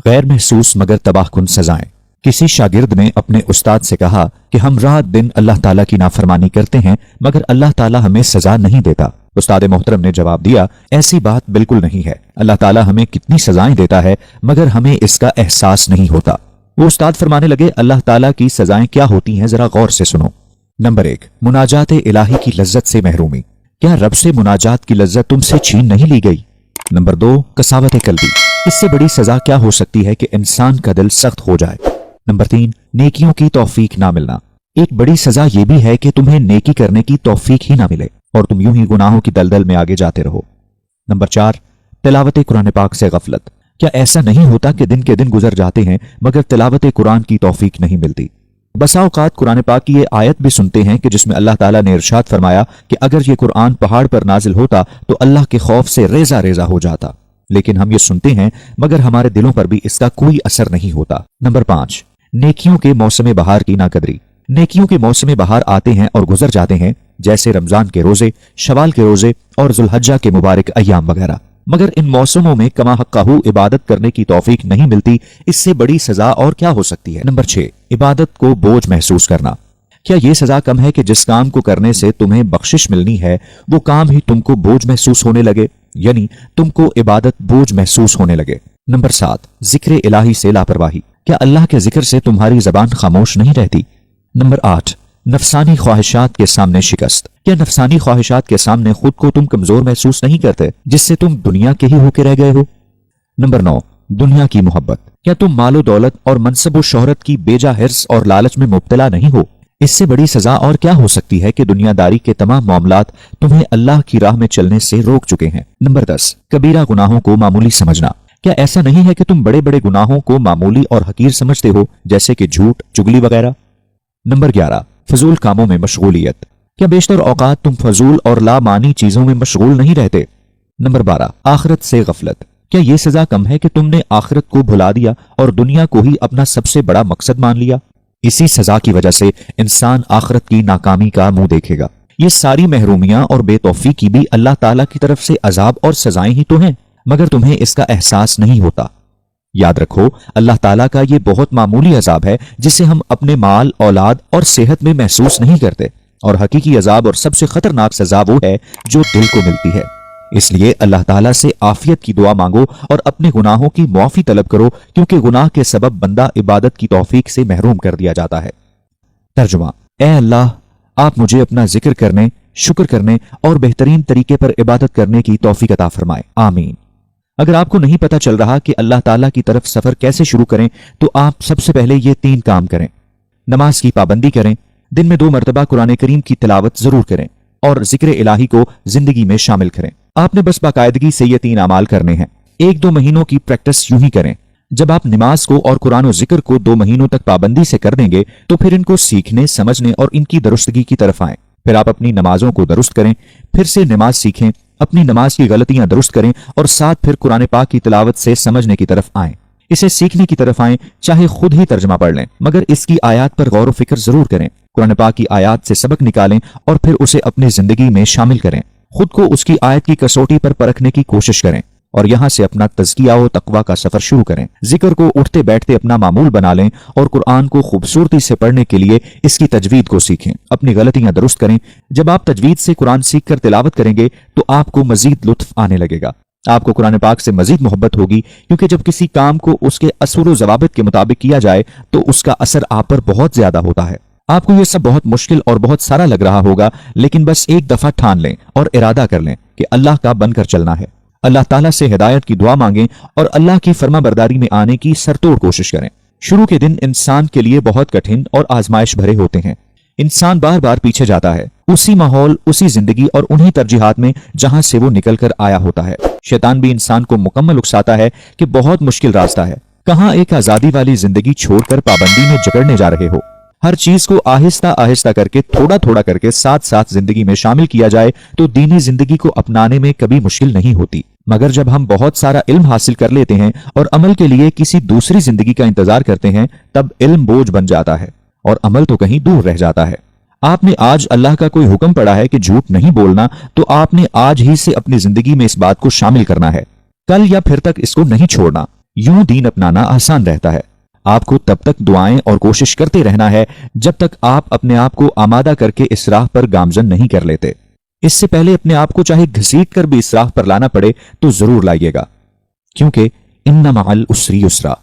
غیر محسوس مگر تباہ کن سزائیں۔ کسی شاگرد نے اپنے استاد سے کہا کہ ہم رات دن اللہ تعالیٰ کی نافرمانی کرتے ہیں مگر اللہ تعالیٰ ہمیں سزا نہیں دیتا۔ استاد محترم نے جواب دیا، ایسی بات بالکل نہیں ہے، اللہ تعالیٰ ہمیں کتنی سزائیں دیتا ہے مگر ہمیں اس کا احساس نہیں ہوتا۔ وہ استاد فرمانے لگے، اللہ تعالیٰ کی سزائیں کیا ہوتی ہیں ذرا غور سے سنو۔ نمبر 1، مناجات الہی کی لذت سے محرومی۔ کیا رب سے مناجات کی لذت تم سے چھین نہیں لی گئی؟ نمبر 2، قساوت قلبی۔ اس سے بڑی سزا کیا ہو سکتی ہے کہ انسان کا دل سخت ہو جائے؟ نمبر 3، نیکیوں کی توفیق نہ ملنا۔ ایک بڑی سزا یہ بھی ہے کہ تمہیں نیکی کرنے کی توفیق ہی نہ ملے اور تم یوں ہی گناہوں کی دلدل میں آگے جاتے رہو۔ نمبر 4، تلاوت قرآن پاک سے غفلت۔ کیا ایسا نہیں ہوتا کہ دن کے دن گزر جاتے ہیں مگر تلاوت قرآن کی توفیق نہیں ملتی؟ بسا اوقات قرآن پاک کی یہ آیت بھی سنتے ہیں کہ جس میں اللہ تعالیٰ نے ارشاد فرمایا کہ اگر یہ قرآن پہاڑ پر نازل ہوتا تو اللہ کے خوف سے ریزہ ریزہ ہو جاتا، لیکن ہم یہ سنتے ہیں مگر ہمارے دلوں پر بھی اس کا کوئی اثر نہیں ہوتا۔ نمبر 5، نیکیوں کے موسم بہار کی ناقدری۔ نیکیوں کے موسم بہار آتے ہیں اور گزر جاتے ہیں، جیسے رمضان کے روزے، شوال کے روزے اور ذوالحجہ کے مبارک ایام وغیرہ، مگر ان موسموں میں کما حقہ عبادت کرنے کی توفیق نہیں ملتی۔ اس سے بڑی سزا اور کیا ہو سکتی ہے؟ نمبر 6، عبادت کو بوجھ محسوس کرنا۔ کیا یہ سزا کم ہے کہ جس کام کو کرنے سے تمہیں بخشش ملنی ہے وہ کام ہی تم کو بوجھ محسوس ہونے لگے، یعنی تم کو عبادت بوجھ محسوس ہونے لگے؟ نمبر 7، ذکر الہی سے لاپرواہی۔ کیا اللہ کے ذکر سے تمہاری زبان خاموش نہیں رہتی؟ نمبر 8، نفسانی خواہشات کے سامنے شکست۔ کیا نفسانی خواہشات کے سامنے خود کو تم کمزور محسوس نہیں کرتے جس سے تم دنیا کے ہی ہو کے رہ گئے ہو؟ نمبر 9، دنیا کی محبت۔ کیا تم مال و دولت اور منصب و شہرت کی بیجا حرص اور لالچ میں مبتلا نہیں ہو؟ اس سے بڑی سزا اور کیا ہو سکتی ہے کہ دنیا داری کے تمام معاملات تمہیں اللہ کی راہ میں چلنے سے روک چکے ہیں۔ نمبر 10، کبیرہ گناہوں کو معمولی سمجھنا۔ کیا ایسا نہیں ہے کہ تم بڑے بڑے گناہوں کو معمولی اور حقیر سمجھتے ہو، جیسے کہ جھوٹ، چگلی وغیرہ؟ نمبر 11، فضول کاموں میں مشغولیت۔ کیا بیشتر اوقات تم فضول اور لامعنی چیزوں میں مشغول نہیں رہتے؟ نمبر 12، آخرت سے غفلت۔ کیا یہ سزا کم ہے کہ تم نے آخرت کو بھلا دیا اور دنیا کو ہی اپنا سب سے بڑا مقصد مان لیا؟ اسی سزا کی وجہ سے انسان آخرت کی ناکامی کا منہ دیکھے گا۔ یہ ساری محرومیاں اور بے توفیقی بھی اللہ تعالیٰ کی طرف سے عذاب اور سزائیں ہی تو ہیں، مگر تمہیں اس کا احساس نہیں ہوتا۔ یاد رکھو، اللہ تعالیٰ کا یہ بہت معمولی عذاب ہے جسے ہم اپنے مال، اولاد اور صحت میں محسوس نہیں کرتے، اور حقیقی عذاب اور سب سے خطرناک سزا وہ ہے جو دل کو ملتی ہے۔ اس لیے اللہ تعالیٰ سے عافیت کی دعا مانگو اور اپنے گناہوں کی معافی طلب کرو، کیونکہ گناہ کے سبب بندہ عبادت کی توفیق سے محروم کر دیا جاتا ہے۔ ترجمہ: اے اللہ، آپ مجھے اپنا ذکر کرنے، شکر کرنے اور بہترین طریقے پر عبادت کرنے کی توفیق عطا فرمائے، آمین۔ اگر آپ کو نہیں پتہ چل رہا کہ اللہ تعالیٰ کی طرف سفر کیسے شروع کریں تو آپ سب سے پہلے یہ 3 کام کریں۔ نماز کی پابندی کریں، دن میں 2 مرتبہ قرآن کریم کی تلاوت ضرور کریں اور ذکر الہی کو زندگی میں شامل کریں۔ آپ نے بس باقاعدگی سے یہ 3 اعمال کرنے ہیں۔ 1-2 مہینوں کی پریکٹس یوں ہی کریں۔ جب آپ نماز کو اور قرآن و ذکر کو 2 مہینوں تک پابندی سے کر دیں گے تو پھر ان کو سیکھنے، سمجھنے اور ان کی درستگی کی طرف آئیں۔ پھر آپ اپنی نمازوں کو درست کریں، پھر سے نماز سیکھیں، اپنی نماز کی غلطیاں درست کریں اور ساتھ پھر قرآن پاک کی تلاوت سے سمجھنے کی طرف آئیں۔ اسے سیکھنے کی طرف آئیں، چاہے خود ہی ترجمہ پڑھ لیں، مگر اس کی آیات پر غور و فکر ضرور کریں۔ قرآن پاک کی آیات سے سبق نکالیں اور پھر اسے اپنی زندگی میں شامل کریں۔ خود کو اس کی آیت کی کسوٹی پر پرکھنے کی کوشش کریں اور یہاں سے اپنا تزکیہ و تقویٰ کا سفر شروع کریں۔ ذکر کو اٹھتے بیٹھتے اپنا معمول بنا لیں اور قرآن کو خوبصورتی سے پڑھنے کے لیے اس کی تجوید کو سیکھیں، اپنی غلطیاں درست کریں۔ جب آپ تجوید سے قرآن سیکھ کر تلاوت کریں گے تو آپ کو مزید لطف آنے لگے گا، آپ کو قرآن پاک سے مزید محبت ہوگی، کیونکہ جب کسی کام کو اس کے اصول و ضوابط کے مطابق کیا جائے تو اس کا اثر آپ پر بہت زیادہ ہوتا ہے۔ آپ کو یہ سب بہت مشکل اور بہت سارا لگ رہا ہوگا، لیکن بس ایک دفعہ ٹھان لیں اور ارادہ کر لیں کہ اللہ کا بن کر چلنا ہے۔ اللہ تعالیٰ سے ہدایت کی دعا مانگیں اور اللہ کی فرما برداری میں آنے کی سرتوڑ کوشش کریں۔ شروع کے دن انسان کے لیے بہت کٹھن اور آزمائش بھرے ہوتے ہیں۔ انسان بار بار پیچھے جاتا ہے، اسی ماحول، اسی زندگی اور انہی ترجیحات میں جہاں سے وہ نکل کر آیا ہوتا ہے۔ شیطان بھی انسان کو مکمل اکساتا ہے کہ بہت مشکل راستہ ہے، کہاں ایک آزادی والی زندگی چھوڑ کر پابندی میں جکڑنے جا رہے ہو۔ ہر چیز کو آہستہ آہستہ کر کے، تھوڑا تھوڑا کر کے ساتھ ساتھ زندگی میں شامل کیا جائے تو دینی زندگی کو اپنانے میں کبھی مشکل نہیں ہوتی، مگر جب ہم بہت سارا علم حاصل کر لیتے ہیں اور عمل کے لیے کسی دوسری زندگی کا انتظار کرتے ہیں تب علم بوجھ بن جاتا ہے اور عمل تو کہیں دور رہ جاتا ہے۔ آپ نے آج اللہ کا کوئی حکم پڑا ہے کہ جھوٹ نہیں بولنا، تو آپ نے آج ہی سے اپنی زندگی میں اس بات کو شامل کرنا ہے، کل یا پھر تک اس کو نہیں چھوڑنا۔ یوں دین اپنانا آسان رہتا ہے۔ آپ کو تب تک دعائیں اور کوشش کرتے رہنا ہے جب تک آپ اپنے آپ کو آمادہ کر کے اس راہ پر گامزن نہیں کر لیتے۔ اس سے پہلے اپنے آپ کو چاہے گھسیٹ کر بھی اس راہ پر لانا پڑے تو ضرور لائیے گا، کیونکہ ان مع العسر یسرا،